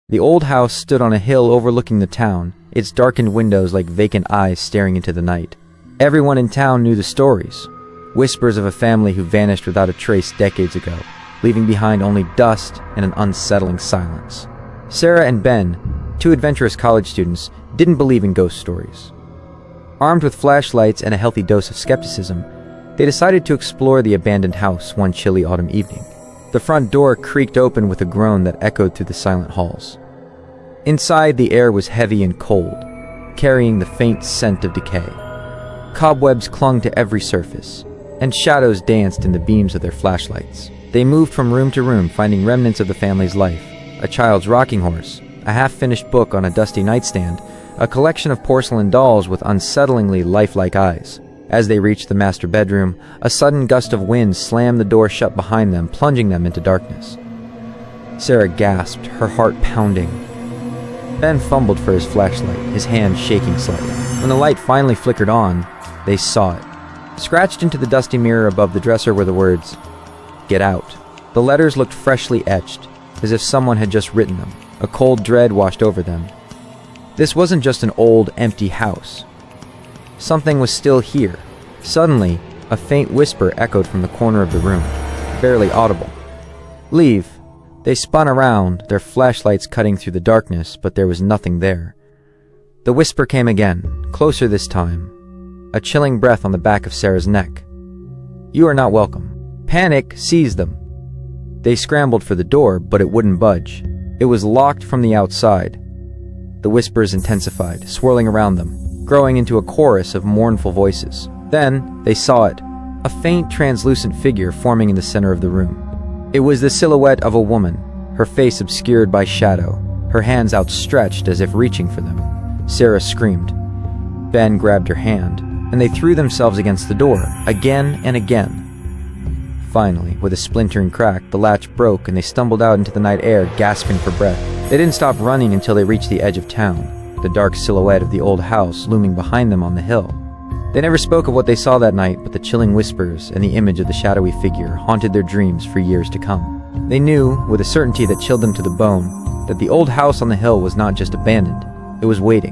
The old house stood on a hill overlooking the town, its darkened windows like vacant eyes staring into the night. Everyone in town knew the stories, whispers of a family who vanished without a trace decades ago, leaving behind only dust and an unsettling silence. Sarah and Ben, two adventurous college students, didn't believe in ghost stories. Armed with flashlights and a healthy dose of skepticism, they decided to explore the abandoned house one chilly autumn evening. The front door creaked open with a groan that echoed through the silent halls. Inside, the air was heavy and cold, carrying the faint scent of decay. Cobwebs clung to every surface, and shadows danced in the beams of their flashlights. They moved from room to room, finding remnants of the family's life: a child's rocking horse, a half-finished book on a dusty nightstand, a collection of porcelain dolls with unsettlingly lifelike eyes. As they reached the master bedroom, a sudden gust of wind slammed the door shut behind them, plunging them into darkness. Sarah gasped, her heart pounding. Ben fumbled for his flashlight, his hand shaking slightly. When the light finally flickered on, they saw it. Scratched into the dusty mirror above the dresser were the words, "Get out." The letters looked freshly etched, as if someone had just written them. A cold dread washed over them. This wasn't just an old, empty house. Something was still here. Suddenly, a faint whisper echoed from the corner of the room, barely audible. "Leave." They spun around, their flashlights cutting through the darkness, but there was nothing there. The whisper came again, closer this time, a chilling breath on the back of Sarah's neck. "You are not welcome." Panic seized them. They scrambled for the door, but it wouldn't budge. It was locked from the outside. The whispers intensified, swirling around them, growing into a chorus of mournful voices. Then, they saw it, a faint translucent figure forming in the center of the room. It was the silhouette of a woman, her face obscured by shadow, her hands outstretched as if reaching for them. Sarah screamed. Ben grabbed her hand, and they threw themselves against the door, again and again. Finally, with a splintering crack, the latch broke and they stumbled out into the night air, gasping for breath. They didn't stop running until they reached the edge of town, the dark silhouette of the old house looming behind them on the hill. They never spoke of what they saw that night, but the chilling whispers and the image of the shadowy figure haunted their dreams for years to come. They knew, with a certainty that chilled them to the bone, that the old house on the hill was not just abandoned, it was waiting.